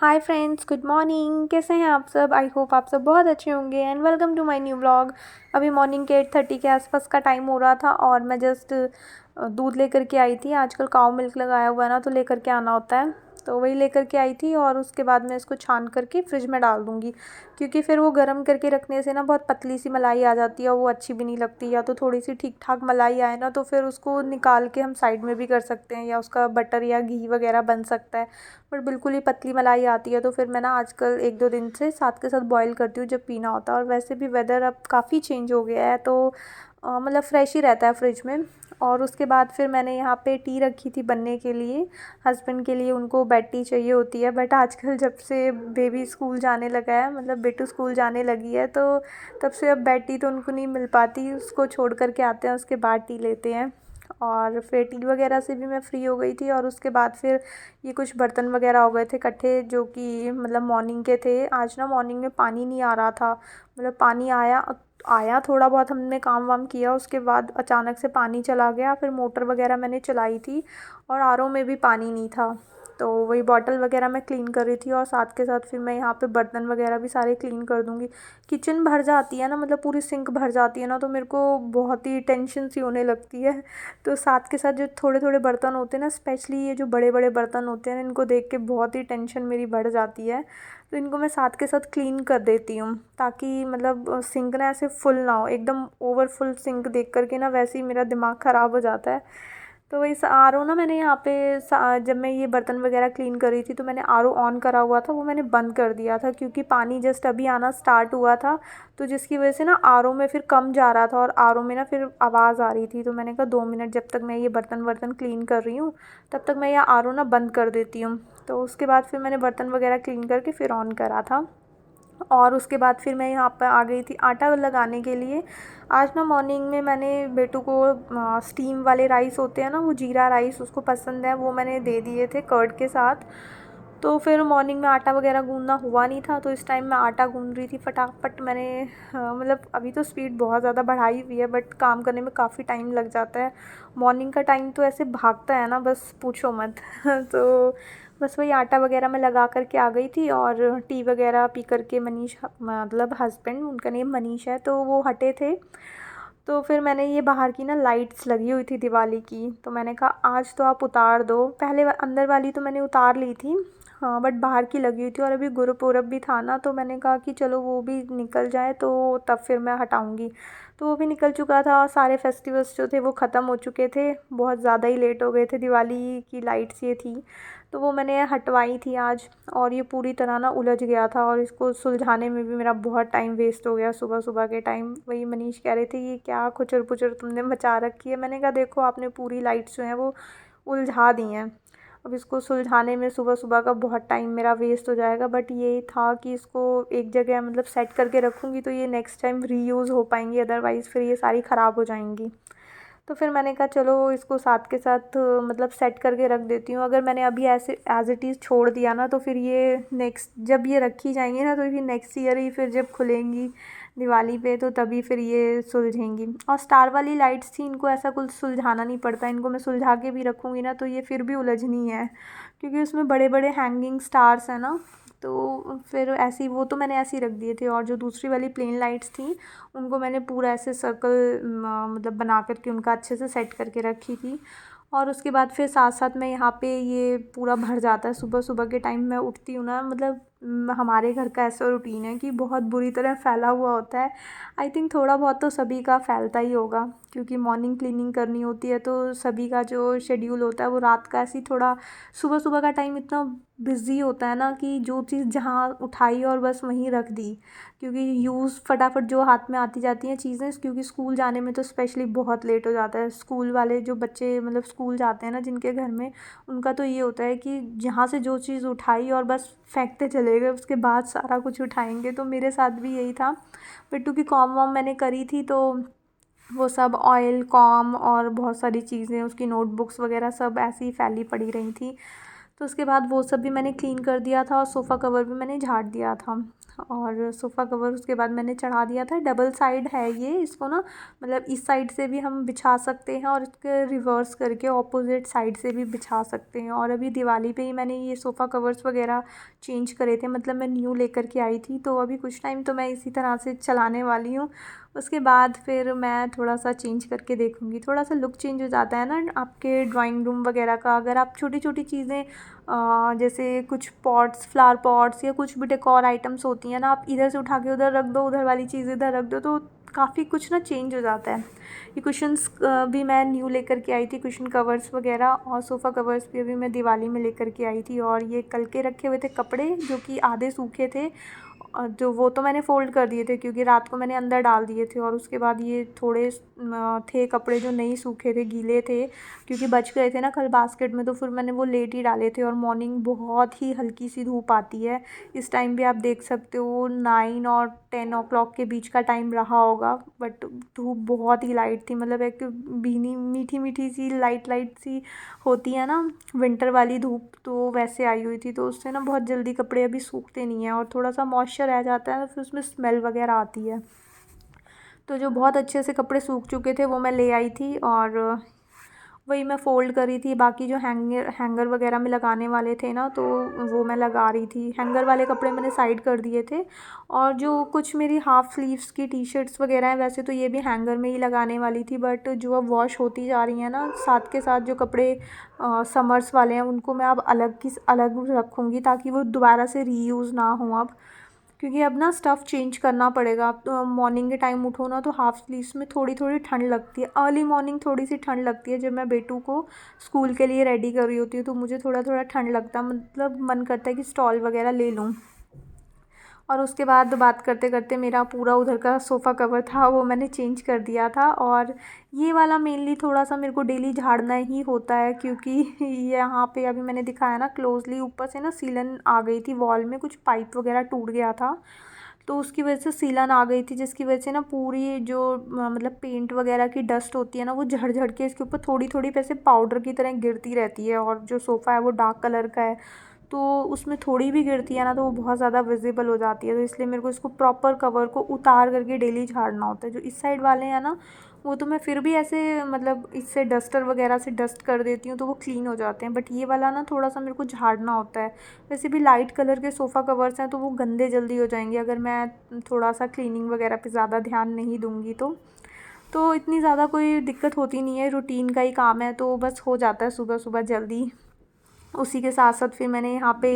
Hi friends, good morning. कैसे हैं आप सब? आई होप आप सब बहुत अच्छे होंगे and welcome to my new blog. अभी मॉर्निंग के 8:30 के आसपास का टाइम हो रहा था और मैं जस्ट दूध लेकर के आई थी। आजकल काऊ मिल्क लगाया हुआ है ना, तो लेकर के आना होता है, तो वही लेकर के आई थी। और उसके बाद मैं इसको छान करके फ्रिज में डाल दूँगी, क्योंकि फिर वो गर्म करके रखने से ना बहुत पतली सी मलाई आ जाती है और वो अच्छी भी नहीं लगती। या तो थोड़ी सी ठीक ठाक मलाई आए ना, तो फिर उसको निकाल के हम साइड में भी कर सकते हैं या उसका बटर या घी वगैरह बन सकता है। बट बिल्कुल ही पतली मलाई आती है, तो फिर मैं ना आजकल 1-2 दिन से साथ के साथ बॉईल करती हूँ जब पीना होता है। और वैसे भी वेदर अब काफ़ी चेंज हो गया है, तो मतलब फ्रेश ही रहता है फ्रिज में। और उसके बाद फिर मैंने यहाँ पे टी रखी थी बनने के लिए, हस्बैंड के लिए। उनको बेड टी चाहिए होती है, बट आजकल जब से बेबी स्कूल जाने लगा है, मतलब बेटू स्कूल जाने लगी है, तो तब से अब बेड टी तो उनको नहीं मिल पाती। उसको छोड़ कर के आते हैं, उसके बाद टी लेते हैं। और फिर टी वगैरह से भी मैं फ़्री हो गई थी। और उसके बाद फिर ये कुछ बर्तन वगैरह हो गए थे इकट्ठे, जो कि मतलब मॉर्निंग के थे। आज ना मॉर्निंग में पानी नहीं आ रहा था, मतलब पानी आया आया थोड़ा बहुत, हमने काम वाम किया, उसके बाद अचानक से पानी चला गया। फिर मोटर वगैरह मैंने चलाई थी और आरओ में भी पानी नहीं था, तो वही बॉटल वगैरह मैं क्लीन कर रही थी। और साथ के साथ फिर मैं यहाँ पे बर्तन वगैरह भी सारे क्लीन कर दूँगी। किचन भर जाती है ना, मतलब पूरी सिंक भर जाती है ना, तो मेरे को बहुत ही टेंशन सी होने लगती है। तो साथ के साथ जो थोड़े थोड़े बर्तन होते हैं ना, स्पेशली ये जो बड़े बड़े बर्तन होते हैं, इनको देख के बहुत ही टेंशन मेरी बढ़ जाती है। तो इनको मैं साथ के साथ क्लीन कर देती हूँ, ताकि मतलब सिंक ना ऐसे फुल ना हो। एकदम ओवर फुल सिंक देख कर के ना वैसे ही मेरा दिमाग ख़राब हो जाता है। तो वही आर ओ ना, मैंने यहाँ पे जब मैं ये बर्तन वगैरह क्लीन कर रही थी, तो मैंने आर ओ ऑन करा हुआ था, वो मैंने बंद कर दिया था, क्योंकि पानी जस्ट अभी आना स्टार्ट हुआ था। तो जिसकी वजह से ना आर ओ में फिर कम जा रहा था और आर ओ में ना फिर आवाज़ आ रही थी। तो मैंने कहा 2 मिनट जब तक मैं ये बर्तन वर्तन क्लीन कर रही हूँ, तब तक मैं यह आर ओ ना बंद कर देती हूँ। तो उसके बाद फिर मैंने बर्तन वगैरह क्लीन करके फिर ऑन करा था। और उसके बाद फिर मैं यहाँ पर आ गई थी आटा लगाने के लिए। आज ना मॉर्निंग में मैंने बेटू को स्टीम वाले राइस होते हैं ना, वो जीरा राइस उसको पसंद है, वो मैंने दे दिए थे कर्ड के साथ। तो फिर मॉर्निंग में आटा वगैरह गूँधना हुआ नहीं था, तो इस टाइम मैं आटा गूँध रही थी फटाफट। मैंने मतलब अभी तो स्पीड बहुत ज़्यादा बढ़ाई हुई है, बट काम करने में काफ़ी टाइम लग जाता है। मॉर्निंग का टाइम तो ऐसे भागता है ना, बस पूछो मत। तो बस वही आटा वगैरह मैं लगा कर के आ गई थी। और टी वगैरह पी कर के मनीष, मतलब हस्बैंड, उनका नेम मनीष है, तो वो हटे थे। तो फिर मैंने ये बाहर की ना लाइट्स लगी हुई थी दिवाली की, तो मैंने कहा आज तो आप उतार दो। पहले अंदर वाली तो मैंने उतार ली थी, हाँ, बट बाहर की लगी हुई थी। और अभी गुरुपुरब भी था ना, तो मैंने कहा कि चलो वो भी निकल जाए, तो तब फिर मैं हटाऊँगी। तो वो भी निकल चुका था, सारे फेस्टिवल्स जो थे वो ख़त्म हो चुके थे, बहुत ज़्यादा ही लेट हो गए थे। दिवाली की लाइट्स ये थी, तो वो मैंने हटवाई थी आज। और ये पूरी तरह ना उलझ गया था, और इसको सुलझाने में भी मेरा बहुत टाइम वेस्ट हो गया सुबह सुबह के टाइम। वही मनीष कह रहे थे ये क्या खुचर पुचर तुमने मचा रखी है। मैंने कहा देखो, आपने पूरी लाइट्स जो हैं वो उलझा दी हैं, अब इसको सुलझाने में सुबह सुबह का बहुत टाइम मेरा वेस्ट हो जाएगा। बट ये था कि इसको एक जगह मतलब सेट करके रखूँगी, तो ये नेक्स्ट टाइम रीयूज़ हो पाएंगी, अदरवाइज़ फिर ये सारी ख़राब हो जाएंगी। तो फिर मैंने कहा चलो इसको साथ के साथ मतलब सेट करके रख देती हूँ। अगर मैंने अभी ऐसे एज़ इट इज़ छोड़ दिया ना, तो फिर ये नेक्स्ट जब ये रखी जाएंगी ना, तो फिर नेक्स्ट ईयर ही फिर जब खुलेंगी दिवाली पे, तो तभी फिर ये सुलझेंगी। और स्टार वाली लाइट्स थी, इनको ऐसा कुछ सुलझाना नहीं पड़ता। इनको मैं सुलझा के भी रखूँगी ना, तो ये फिर भी उलझनी है, क्योंकि उसमें बड़े बड़े हैंगिंग स्टार्स हैं ना। तो फिर ऐसी वो तो मैंने ऐसे ही रख दिए थे। और जो दूसरी वाली प्लेन लाइट्स थी, उनको मैंने पूरा ऐसे सर्कल मतलब बना कर के उनका अच्छे से सेट करके रखी थी। और उसके बाद फिर साथ साथ में यहाँ पे ये पूरा भर जाता है। सुबह सुबह के टाइम मैं उठती हूँ ना, मतलब हमारे घर का ऐसा रूटीन है कि बहुत बुरी तरह फैला हुआ होता है। आई थिंक थोड़ा बहुत तो सभी का फैलता ही होगा, क्योंकि मॉर्निंग क्लीनिंग करनी होती है, तो सभी का जो शेड्यूल होता है वो रात का ऐसे ही थोड़ा, सुबह सुबह का टाइम इतना बिज़ी होता है ना, कि जो चीज़ जहाँ उठाई और बस वहीं रख दी। क्योंकि यूज़ फटाफट जो हाथ में आती जाती हैं चीज़ें, क्योंकि स्कूल जाने में तो स्पेशली बहुत लेट हो जाता है। स्कूल वाले जो बच्चे मतलब स्कूल जाते हैं ना जिनके घर में, उनका तो ये होता है कि जहाँ से जो चीज़ उठाई और बस फेंकते चले गए, उसके बाद सारा कुछ उठाएंगे। तो मेरे साथ भी यही था। पिट्टू की कॉम वॉम मैंने करी थी, तो वो सब ऑयल कॉम और बहुत सारी चीज़ें, उसकी नोटबुक्स वगैरह सब ऐसी ही फैली पड़ी रही थी। तो उसके बाद वो सब भी मैंने क्लीन कर दिया था और सोफ़ा कवर भी मैंने झाड़ दिया था। और सोफ़ा कवर उसके बाद मैंने चढ़ा दिया था। डबल साइड है ये, इसको ना मतलब इस साइड से भी हम बिछा सकते हैं और इसके रिवर्स करके ऑपोजिट साइड से भी बिछा सकते हैं। और अभी दिवाली पे ही मैंने ये सोफ़ा कवर्स वगैरह चेंज करे थे, मतलब मैं न्यू लेकर के आई थी, तो अभी कुछ टाइम तो मैं इसी तरह से चलाने वाली हूँ। उसके बाद फिर मैं थोड़ा सा चेंज करके देखूँगी, थोड़ा सा लुक चेंज हो जाता है ना आपके ड्राइंग रूम वगैरह का। अगर आप छोटी छोटी चीज़ें जैसे कुछ पॉट्स, फ्लावर पॉट्स या कुछ भी डेकोर आइटम्स होती हैं ना, आप इधर से उठा के उधर रख दो, उधर वाली चीज़ इधर रख दो, तो काफ़ी कुछ ना चेंज हो जाता है। ये कुशन्स भी मैं न्यू लेकर के आई थी, कुशन कवर्स वगैरह, और सोफ़ा कवर्स भी अभी मैं दिवाली में लेकर के आई थी। और ये कल के रखे हुए थे कपड़े जो कि आधे सूखे थे, जो वो तो मैंने फ़ोल्ड कर दिए थे क्योंकि रात को मैंने अंदर डाल दिए थे। और उसके बाद ये थोड़े थे कपड़े जो नहीं सूखे थे, गीले थे क्योंकि बच गए थे ना कल बास्केट में, तो फिर मैंने वो लेट ही डाले थे। और मॉर्निंग बहुत ही हल्की सी धूप आती है, इस टाइम भी आप देख सकते हो 9 और 10 ओ क्लॉक के बीच का टाइम रहा होगा, बट धूप बहुत ही लाइट थी। मतलब एक भीनी मीठी मीठी सी लाइट लाइट सी होती है ना विंटर वाली धूप, तो वैसे आई हुई थी, तो उससे ना बहुत जल्दी कपड़े अभी सूखते नहीं हैं और थोड़ा सा मॉइस्चर रह जाता है, फिर उसमें स्मेल वगैरह आती है। तो जो बहुत अच्छे से कपड़े सूख चुके थे वो मैं ले आई थी और वही मैं फ़ोल्ड करी थी। बाकी जो हैंगर वगैरह में लगाने वाले थे ना, तो वो मैं लगा रही थी। हैंगर वाले कपड़े मैंने साइड कर दिए थे। और जो कुछ मेरी हाफ़ स्लीव्स की टी शर्ट्स वगैरह हैं, वैसे तो ये भी हैंगर में ही लगाने वाली थी, बट जो अब वॉश होती जा रही हैं ना, साथ के साथ जो कपड़े समर्स वाले हैं उनको मैं अब अलग रखूँगी ताकि वो दोबारा से रीयूज़ ना हो अब, क्योंकि अब ना स्टफ़ चेंज करना पड़ेगा। अब तो मॉर्निंग के टाइम उठो ना तो हाफ़ स्लीव्स में थोड़ी थोड़ी ठंड लगती है, अर्ली मॉर्निंग थोड़ी सी ठंड लगती है। जब मैं बेटू को स्कूल के लिए रेडी कर रही होती हूँ तो मुझे थोड़ा थोड़ा ठंड लगता है, मतलब मन करता है कि स्टॉल वगैरह ले लूँ। और उसके बाद बात करते करते मेरा पूरा उधर का सोफ़ा कवर था वो मैंने चेंज कर दिया था। और ये वाला मेनली थोड़ा सा मेरे को डेली झाड़ना ही होता है, क्योंकि यहाँ पे अभी मैंने दिखाया ना क्लोजली, ऊपर से ना सीलन आ गई थी वॉल में, कुछ पाइप वगैरह टूट गया था, तो उसकी वजह से सीलन आ गई थी, जिसकी वजह से ना पूरी जो मतलब पेंट वगैरह की डस्ट होती है ना, वो झड़ झड़ के इसके ऊपर थोड़ी थोड़ी पैसे पाउडर की तरह गिरती रहती है। और जो सोफ़ा है वो डार्क कलर का है, तो उसमें थोड़ी भी गिरती है ना तो वो बहुत ज़्यादा विजिबल हो जाती है। तो इसलिए मेरे को इसको प्रॉपर कवर को उतार करके डेली झाड़ना होता है। जो इस साइड वाले हैं ना, वो तो मैं फिर भी ऐसे मतलब इससे डस्टर वगैरह से डस्ट कर देती हूँ तो वो क्लीन हो जाते हैं, बट ये वाला ना थोड़ा सा मेरे को झाड़ना होता है। वैसे भी लाइट कलर के सोफ़ा कवर्स हैं तो वो गंदे जल्दी हो जाएंगे अगर मैं थोड़ा सा क्लीनिंग वगैरह पे ज़्यादा ध्यान नहीं दूँगी तो इतनी ज़्यादा कोई दिक्कत होती नहीं है, रूटीन का ही काम है, तो बस हो जाता है सुबह सुबह जल्दी। उसी के साथ साथ फिर मैंने यहाँ पे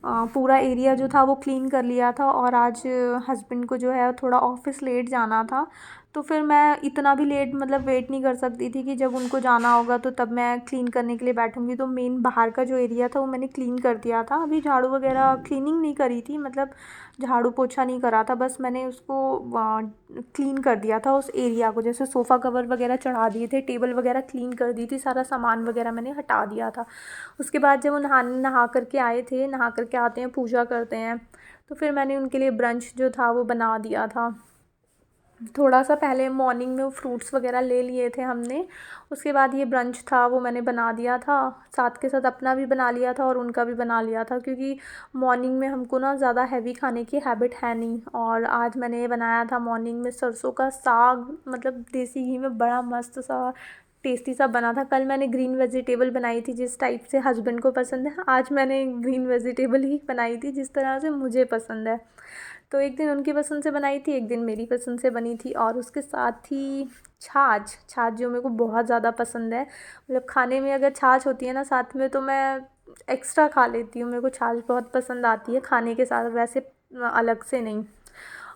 पूरा एरिया जो था वो क्लीन कर लिया था। और आज हस्बैंड को जो है थोड़ा ऑफिस लेट जाना था, तो फिर मैं इतना भी लेट मतलब वेट नहीं कर सकती थी कि जब उनको जाना होगा तो तब मैं क्लीन करने के लिए बैठूँगी। तो मेन बाहर का जो एरिया था वो मैंने क्लीन कर दिया था। अभी झाड़ू वगैरह क्लीनिंग नहीं करी थी, मतलब झाड़ू पोछा नहीं करा था, बस मैंने उसको क्लीन कर दिया था उस एरिया को। जैसे सोफ़ा कवर वगैरह चढ़ा दिए थे, टेबल वगैरह क्लीन कर दी थी, सारा सामान वगैरह मैंने हटा दिया था। उसके बाद जब वो नहा करके आए थे, नहा करके आते हैं पूजा करते हैं, तो फिर मैंने उनके लिए ब्रंच जो था वो बना दिया था। थोड़ा सा पहले मॉर्निंग में वो फ्रूट्स वगैरह ले लिए थे हमने, उसके बाद ये ब्रंच था वो मैंने बना दिया था। साथ के साथ अपना भी बना लिया था और उनका भी बना लिया था, क्योंकि मॉर्निंग में हमको ना ज़्यादा हैवी खाने की हैबिट है नहीं। और आज मैंने ये बनाया था मॉर्निंग में सरसों का साग, मतलब देसी घी में, बड़ा मस्त सा टेस्टी सा बना था। कल मैंने ग्रीन वेजिटेबल बनाई थी जिस टाइप से हस्बैंड को पसंद है, आज मैंने ग्रीन वेजिटेबल ही बनाई थी जिस तरह से मुझे पसंद है। तो एक दिन उनकी पसंद से बनाई थी, एक दिन मेरी पसंद से बनी थी। और उसके साथ ही छाछ छाछ जो मेरे को बहुत ज़्यादा पसंद है, मतलब खाने में अगर छाछ होती है ना साथ में तो मैं एक्स्ट्रा खा लेती हूँ। मेरे को छाछ बहुत पसंद आती है खाने के साथ, वैसे अलग से नहीं।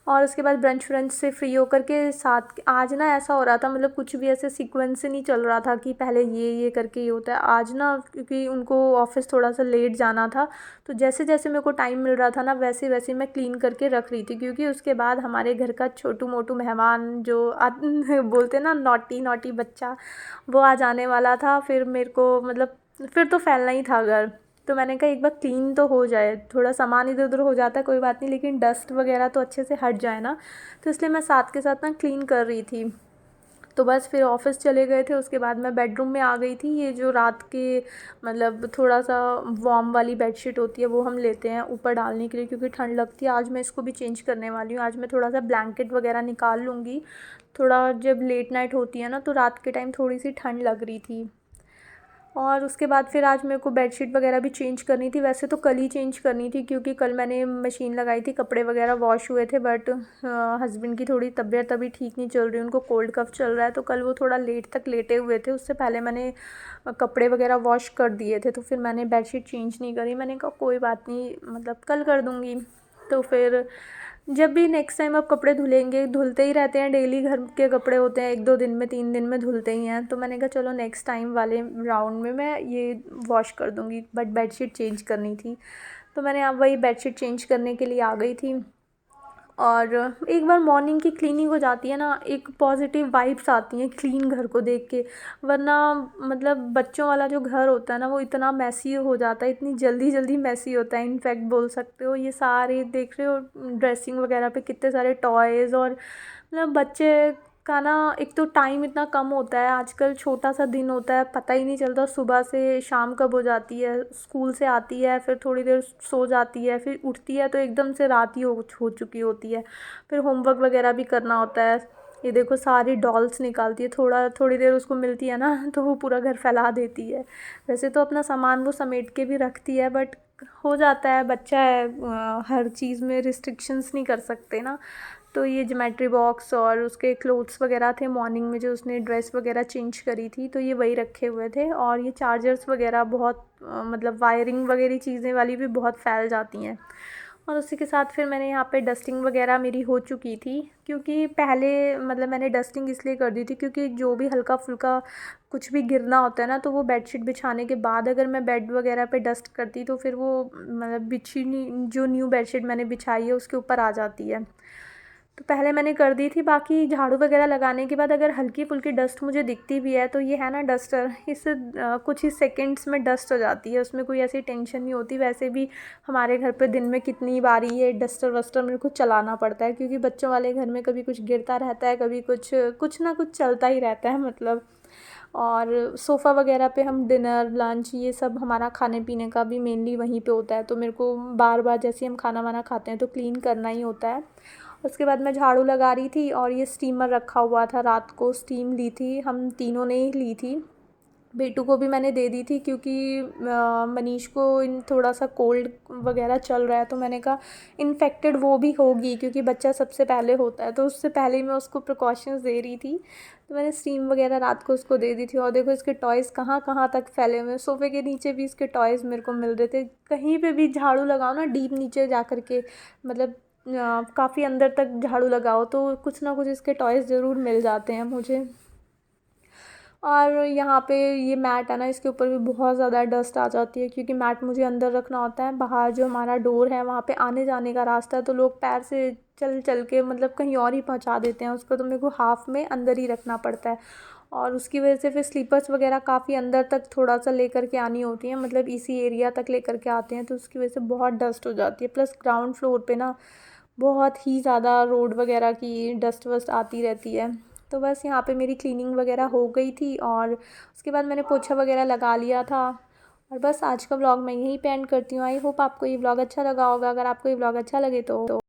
और उसके बाद ब्रंच व्रंच से फ्री होकर के साथ आज ना ऐसा हो रहा था, मतलब कुछ भी ऐसे सीक्वेंस से नहीं चल रहा था कि पहले ये करके ये होता है। आज ना क्योंकि उनको ऑफिस थोड़ा सा लेट जाना था, तो जैसे जैसे मेरे को टाइम मिल रहा था ना वैसे वैसे मैं क्लीन करके रख रही थी, क्योंकि उसके बाद हमारे घर का छोटू मोटू मेहमान जो बोलते ना नॉटी नॉटी बच्चा, वो आ जाने वाला था। फिर मेरे को मतलब फिर तो फैलना ही था घर, तो मैंने कहा एक बार क्लीन तो हो जाए, थोड़ा सामान इधर उधर हो जाता है कोई बात नहीं, लेकिन डस्ट वगैरह तो अच्छे से हट जाए ना, तो इसलिए मैं साथ के साथ ना क्लीन कर रही थी। तो बस फिर ऑफ़िस चले गए थे। उसके बाद मैं बेडरूम में आ गई थी। ये जो रात के मतलब थोड़ा सा वार्म वाली बेडशीट होती है वो हम लेते हैं ऊपर डालने के लिए, क्योंकि ठंड लगती है। आज मैं इसको भी चेंज करने वाली हूँ। आज मैं थोड़ा सा ब्लैंकेट वगैरह निकाल लूँगी। थोड़ा जब लेट नाइट होती है ना तो रात के टाइम थोड़ी सी ठंड लग रही थी। और उसके बाद फिर आज मेरे को बेडशीट वगैरह भी चेंज करनी थी। वैसे तो कल ही चेंज करनी थी, क्योंकि कल मैंने मशीन लगाई थी, कपड़े वगैरह वॉश हुए थे। बट हस्बैंड की थोड़ी तबीयत अभी ठीक नहीं चल रही, उनको कोल्ड कफ़ चल रहा है, तो कल वो थोड़ा लेट तक लेटे हुए थे। उससे पहले मैंने कपड़े वगैरह वॉश कर दिए थे, तो फिर मैंने बेडशीट चेंज नहीं करी। मैंने कहा कोई बात नहीं, मतलब कल कर दूँगी। तो फिर जब भी नेक्स्ट टाइम अब कपड़े धुलेंगे, धुलते ही रहते हैं, डेली घर के कपड़े होते हैं, 1-2 दिन में 3 दिन में धुलते ही हैं। तो मैंने कहा चलो नेक्स्ट टाइम वाले राउंड में मैं ये वॉश कर दूँगी। बट बेडशीट चेंज करनी थी, तो मैंने अब वही बेडशीट चेंज करने के लिए आ गई थी। और एक बार मॉर्निंग की क्लीनिंग हो जाती है ना, एक पॉजिटिव वाइब्स आती हैं क्लीन घर को देख के। वरना मतलब बच्चों वाला जो घर होता है ना, वो इतना मैसी हो जाता है, इतनी जल्दी जल्दी मैसी होता है। इनफैक्ट बोल सकते हो, ये सारे देख रहे हो ड्रेसिंग वगैरह पे कितने सारे टॉयज़, और मतलब बच्चे का ना एक तो टाइम इतना कम होता है आजकल, छोटा सा दिन होता है, पता ही नहीं चलता सुबह से शाम कब हो जाती है। स्कूल से आती है, फिर थोड़ी देर सो जाती है, फिर उठती है तो एकदम से रात ही हो चुकी होती है। फिर होमवर्क वगैरह भी करना होता है। ये देखो सारी डॉल्स निकालती है, थोड़ी देर उसको मिलती है ना तो वो पूरा घर फैला देती है। वैसे तो अपना सामान वो समेट के भी रखती है, बट हो जाता है, बच्चा है, हर चीज़ में रिस्ट्रिक्शंस नहीं कर सकते ना। तो ये ज्योमेट्री बॉक्स और उसके क्लोथ्स वगैरह थे मॉर्निंग में, जो उसने ड्रेस वगैरह चेंज करी थी, तो ये वही रखे हुए थे। और ये चार्जर्स वगैरह बहुत मतलब वायरिंग वगैरह चीज़ें वाली भी बहुत फैल जाती हैं। और उसी के साथ फिर मैंने यहाँ पे डस्टिंग वगैरह मेरी हो चुकी थी, क्योंकि पहले मतलब मैंने डस्टिंग इसलिए कर दी थी क्योंकि जो भी हल्का फुल्का कुछ भी गिरना होता है ना, तो वो बेडशीट बिछाने के बाद अगर मैं बेड वगैरह पे डस्ट करती तो फिर वो मतलब बिछी नहीं, जो न्यू बेडशीट मैंने बिछाई है उसके ऊपर आ जाती है। तो पहले मैंने कर दी थी। बाकी झाड़ू वगैरह लगाने के बाद अगर हल्की फुल्की डस्ट मुझे दिखती भी है, तो ये है ना डस्टर, इससे कुछ ही सेकंड्स में डस्ट हो जाती है, उसमें कोई ऐसी टेंशन नहीं होती। वैसे भी हमारे घर पे दिन में कितनी बारी ये डस्टर वस्टर मेरे को चलाना पड़ता है, क्योंकि बच्चों वाले घर में कभी कुछ गिरता रहता है, कभी कुछ ना कुछ चलता ही रहता है मतलब। और सोफ़ा वगैरह पे हम डिनर लंच ये सब हमारा खाने पीने का भी मेनली वहीं पे होता है, तो मेरे को बार बार जैसे हम खाना वाना खाते हैं तो क्लीन करना ही होता है। उसके बाद मैं झाड़ू लगा रही थी, और ये स्टीमर रखा हुआ था, रात को स्टीम ली थी, हम तीनों ने ही ली थी। बेटू को भी मैंने दे दी थी, क्योंकि मनीष को इन थोड़ा सा कोल्ड वगैरह चल रहा है, तो मैंने कहा इन्फेक्टेड वो भी होगी, क्योंकि बच्चा सबसे पहले होता है, तो उससे पहले ही मैं उसको प्रिकॉशंस दे रही थी। तो मैंने स्टीम वगैरह रात को उसको दे दी थी। और देखो इसके टॉयज़ कहाँ कहाँ तक फैले हुए हैं, सोफ़े के नीचे भी इसके टॉयज़ मेरे को मिल रहे थे। कहीं पे भी झाड़ू लगाओ ना, डीप नीचे जा कर के, मतलब काफ़ी अंदर तक झाड़ू लगाओ तो कुछ ना कुछ इसके टॉयज़ ज़रूर मिल जाते हैं मुझे। और यहाँ पे ये मैट है ना, इसके ऊपर भी बहुत ज़्यादा डस्ट आ जाती है, क्योंकि मैट मुझे अंदर रखना होता है। बाहर जो हमारा डोर है वहाँ पे आने जाने का रास्ता है, तो लोग पैर से चल चल के मतलब कहीं और ही पहुँचा देते हैं उसको, तो मेरे को हाफ़ में अंदर ही रखना पड़ता है। और उसकी वजह से फिर स्लीपर्स वगैरह काफ़ी अंदर तक थोड़ा सा लेकर के आनी होती हैं, मतलब इसी एरिया तक लेकर के आते हैं, तो उसकी वजह से बहुत डस्ट हो जाती है। प्लस ग्राउंड फ्लोर पे ना बहुत ही ज़्यादा रोड वगैरह की डस्ट वस्ट आती रहती है। तो बस यहाँ पे मेरी क्लीनिंग वगैरह हो गई थी, और उसके बाद मैंने पोछा वगैरह लगा लिया था। और बस आज का व्लॉग मैं यहीं पे एंड करती हूँ। आई होप आपको ये व्लॉग अच्छा लगा होगा। अगर आपको ये व्लॉग अच्छा लगे तो